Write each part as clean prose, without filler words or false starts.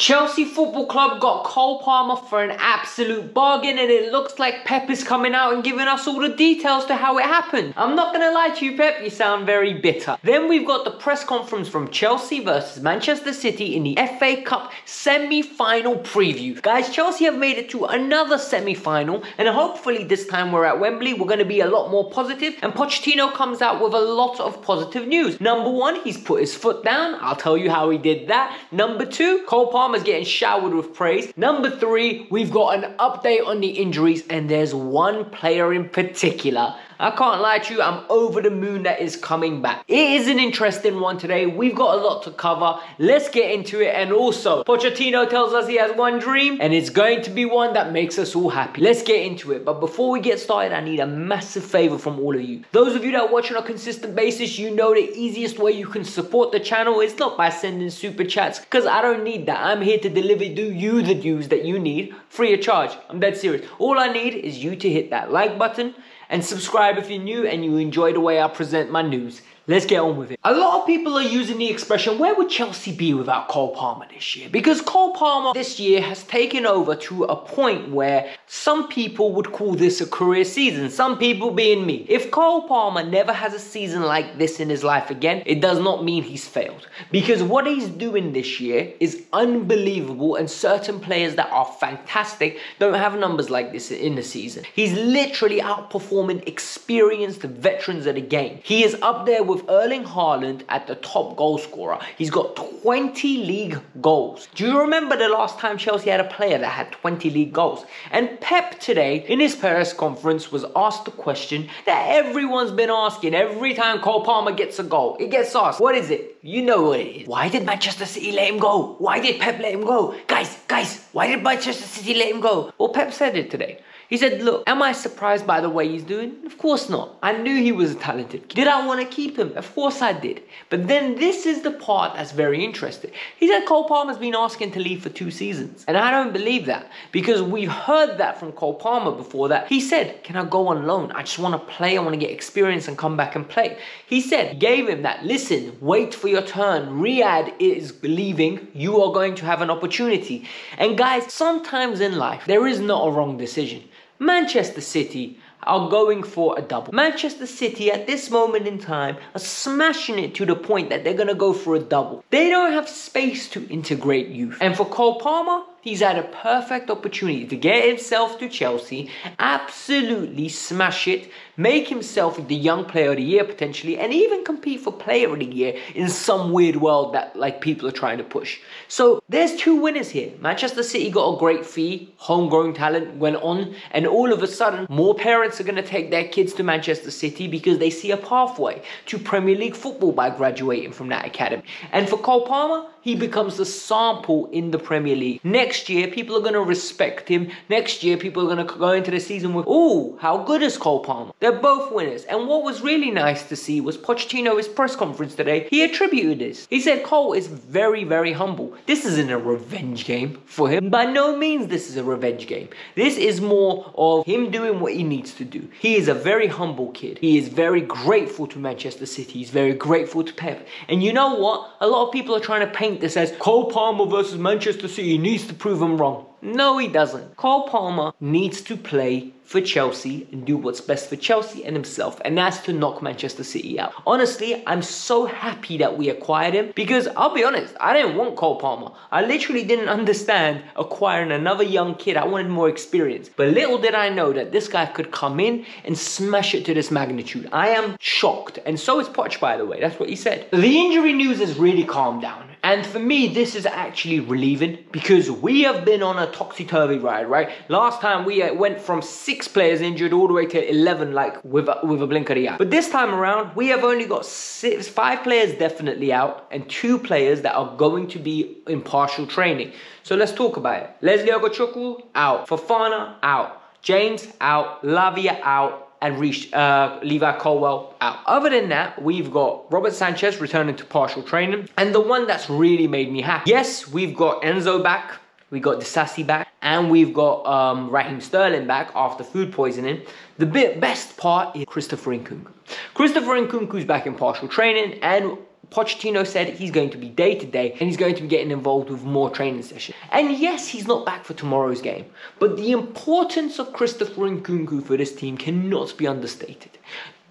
Chelsea Football Club got Cole Palmer for an absolute bargain, and it looks like Pep is coming out and giving us all the details to how it happened. I'm not gonna lie to you, Pep, you sound very bitter. Then we've got the press conference from Chelsea versus Manchester City in the FA Cup semi-final preview. Guys, Chelsea have made it to another semi-final, and hopefully this time we're at Wembley, we're gonna be a lot more positive, and Pochettino comes out with a lot of positive news. Number one, he's put his foot down. I'll tell you how he did that. Number two, Cole Palmer's getting showered with praise. Number three, we've got an update on the injuries, and there's one player in particular. I can't lie to you, I'm over the moon that is coming back. It is an interesting one today. We've got a lot to cover. Let's get into it. And also, Pochettino tells us he has one dream, and it's going to be one that makes us all happy. Let's get into it. But before we get started, I need a massive favor from all of you. Those of you that watch on a consistent basis, you know the easiest way you can support the channel is not by sending super chats, because I don't need that. I'm here to deliver you the news that you need free of charge. I'm dead serious. All I need is you to hit that like button and subscribe if you're new and you enjoy the way I present my news. Let's get on with it. A lot of people are using the expression, where would Chelsea be without Cole Palmer this year? Because Cole Palmer this year has taken over to a point where some people would call this a career season. Some people being me. If Cole Palmer never has a season like this in his life again, it does not mean he's failed. Because what he's doing this year is unbelievable, and certain players that are fantastic don't have numbers like this in the season. He's literally outperforming experienced veterans of the game. He is up there with Erling Haaland at the top goal scorer. He's got 20 league goals. Do you remember the last time Chelsea had a player that had 20 league goals? And Pep today, in his press conference, was asked the question that everyone's been asking every time Cole Palmer gets a goal. It gets asked, what is it? You know what it is. Why did Manchester City let him go? Why did Pep let him go? Guys, why did Manchester City let him go? Well, Pep said it today. He said, look, am I surprised by the way he's doing? Of course not. I knew he was a talented kid. Did I want to keep him? Of course I did. But then this is the part that's very interesting. He said Cole Palmer's been asking to leave for 2 seasons. And I don't believe that, because we've heard that from Cole Palmer before, that he said, can I go on loan? I just want to play. I want to get experience and come back and play. He said, gave him that, listen, wait for your turn. Riyadh is leaving. You are going to have an opportunity. And guys, sometimes in life, there is not a wrong decision. Manchester City are going for a double. Manchester City at this moment in time are smashing it to the point that they're going to go for a double. They don't have space to integrate youth. And for Cole Palmer, he's had a perfect opportunity to get himself to Chelsea, absolutely smash it, make himself the young player of the year potentially, and even compete for player of the year in some weird world that like people are trying to push. So there's 2 winners here. Manchester City got a great fee, homegrown talent went on, and all of a sudden more parents are going to take their kids to Manchester City because they see a pathway to Premier League football by graduating from that academy. And for Cole Palmer, he becomes the sample in the Premier League. Next year, people are going to respect him. Next year, people are going to go into the season with, oh, how good is Cole Palmer? They're both winners. And what was really nice to see was Pochettino, his press conference today, he attributed this. He said Cole is very, very humble. This isn't a revenge game for him. By no means this is a revenge game. This is more of him doing what he needs to do. He is a very humble kid. He is very grateful to Manchester City. He's very grateful to Pep. And you know what? A lot of people are trying to paint this as Cole Palmer versus Manchester City. He needs to prove him wrong. No, he doesn't. Cole Palmer needs to play for Chelsea and do what's best for Chelsea and himself, and that's to knock Manchester City out. Honestly, I'm so happy that we acquired him, because I'll be honest, I didn't want Cole Palmer. I literally didn't understand acquiring another young kid. I wanted more experience. But little did I know that this guy could come in and smash it to this magnitude. I am shocked, and so is Poch, by the way. That's what he said. The injury news has really calmed down. And for me, this is actually relieving, because we have been on a topsy-turvy ride, right? Last time we went from 6 players injured all the way to 11, like with a blink of the eye. But this time around, we have only got 5 players definitely out, and 2 players that are going to be in partial training. So let's talk about it. Leslie Ogochukwu, out. Fofana, out. James, out. Lavia, out. And Levi Colwell out. Other than that, we've got Robert Sanchez returning to partial training. And the one that's really made me happy, yes, we've got Enzo back, we got Disasi back, and we've got Raheem Sterling back after food poisoning. The best part is Christopher Nkunku. Christopher Nkunku's back in partial training, and Pochettino said he's going to be day-to-day and he's going to be getting involved with more training sessions. And yes, he's not back for tomorrow's game, but the importance of Christopher Nkunku for this team cannot be understated.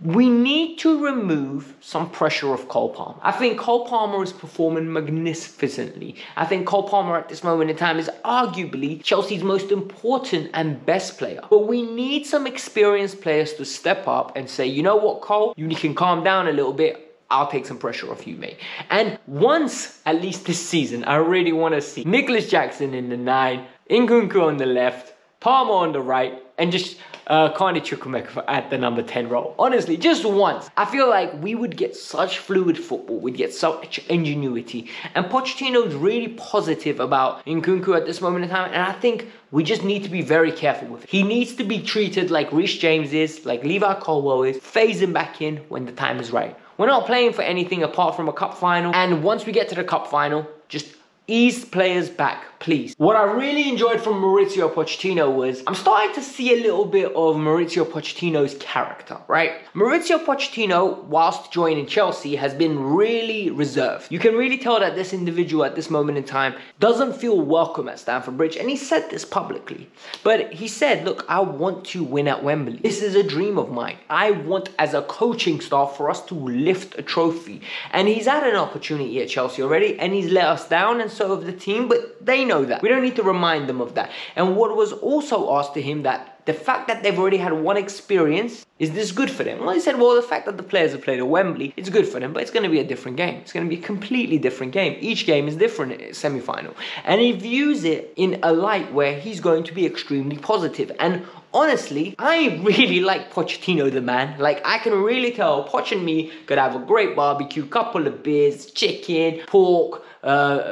We need to remove some pressure off Cole Palmer. I think Cole Palmer is performing magnificently. I think Cole Palmer at this moment in time is arguably Chelsea's most important and best player. But we need some experienced players to step up and say, you know what, Cole, you can calm down a little bit. I'll take some pressure off you, mate. And once, at least this season, I really want to see Nicholas Jackson in the 9, Nkunku on the left, Palmer on the right, and just Carney Chukwuemeka at the number 10 role. Honestly, just once. I feel like we would get such fluid football. We'd get such ingenuity. And Pochettino's really positive about Nkunku at this moment in time. And I think we just need to be very careful with it. He needs to be treated like Reece James is, like Levi Colwill is. Phase him back in when the time is right. We're not playing for anything apart from a cup final. And once we get to the cup final, just ease players back, please. What I really enjoyed from Mauricio Pochettino was I'm starting to see a little bit of Mauricio Pochettino's character, right? Mauricio Pochettino, whilst joining Chelsea, has been really reserved. You can really tell that this individual at this moment in time doesn't feel welcome at Stamford Bridge, and he said this publicly. But he said, look, I want to win at Wembley. This is a dream of mine. I want, as a coaching staff, for us to lift a trophy. And he's had an opportunity at Chelsea already, and he's let us down, and so have the team, but they know that. We don't need to remind them of that. And what was also asked to him, that the fact that they've already had one experience, is this good for them? Well, he said, well, the fact that the players have played at Wembley, it's good for them, but it's going to be a different game. It's going to be a completely different game. Each game is different in semi-final. And he views it in a light where he's going to be extremely positive. And honestly, I really like Pochettino, the man. Like, I can really tell Poch and me could have a great barbecue, couple of beers, chicken, pork,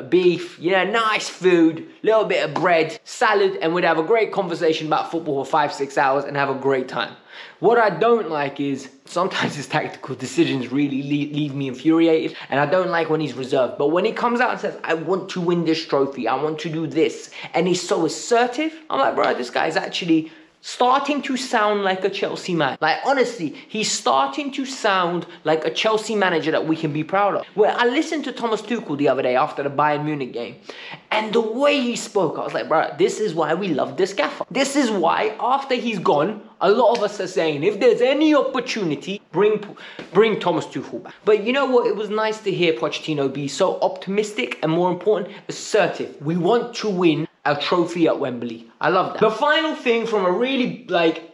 beef, you know, nice food, little bit of bread, salad, and we'd have a great conversation about football for 5-6 hours and have a great time. What I don't like is sometimes his tactical decisions really leave me infuriated, and I don't like when he's reserved. But when he comes out and says, I want to win this trophy, I want to do this, and he's so assertive, I'm like, bro, this guy is actually starting to sound like a Chelsea man. Like, honestly, he's starting to sound like a Chelsea manager that we can be proud of. Well, I listened to Thomas Tuchel the other day after the Bayern Munich game, and the way he spoke, I was like, bro, this is why we love this gaffer. This is why, after he's gone, a lot of us are saying, if there's any opportunity, bring Thomas Tuchel back. But you know what? It was nice to hear Pochettino be so optimistic and, more important, assertive. We want to win a trophy at Wembley. I love that. The final thing from a really,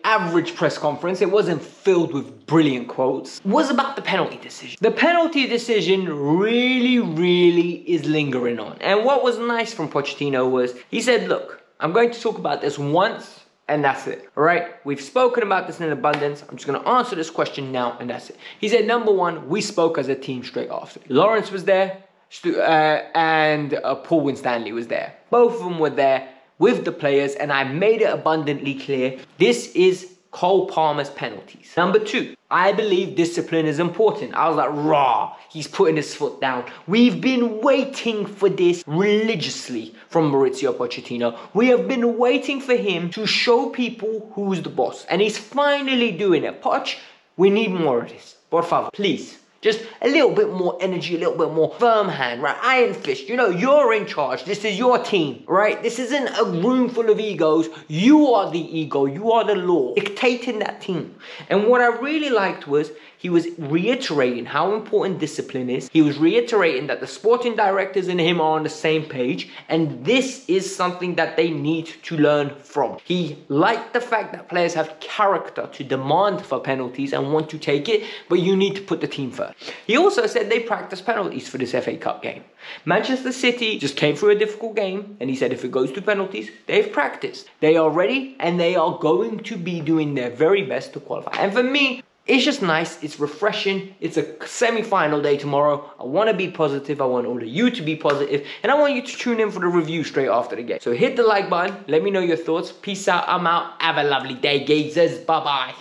average press conference, it wasn't filled with brilliant quotes, was about the penalty decision. The penalty decision really is lingering on. And what was nice from Pochettino was, he said, look, I'm going to talk about this once, and that's it, all right? We've spoken about this in abundance. I'm just going to answer this question now, and that's it. He said, number one, we spoke as a team straight after. Lawrence was there, and Paul Winstanley was there. Both of them were there with the players, and I made it abundantly clear, this is Cole Palmer's penalties. Number two, I believe discipline is important. I was like, rah, he's putting his foot down. We've been waiting for this religiously from Mauricio Pochettino. We have been waiting for him to show people who's the boss. And he's finally doing it. Poch, we need more of this. Por favor, please. Just a little bit more energy, a little bit more firm hand, right? Iron fist, you know, you're in charge. This is your team, right? This isn't a room full of egos. You are the ego. You are the law dictating that team. And what I really liked was he was reiterating how important discipline is. He was reiterating that the sporting directors and him are on the same page. And this is something that they need to learn from. He liked the fact that players have character to demand for penalties and want to take it, but you need to put the team first. He also said they practice penalties for this FA Cup game. Manchester City just came through a difficult game, and he said if it goes to penalties, they've practiced. They are ready, and they are going to be doing their very best to qualify. And for me, it's just nice, it's refreshing, it's a semi-final day tomorrow. I want to be positive, I want all of you to be positive, and I want you to tune in for the review straight after the game. So hit the like button, let me know your thoughts. Peace out, I'm out, have a lovely day, gazers, bye-bye.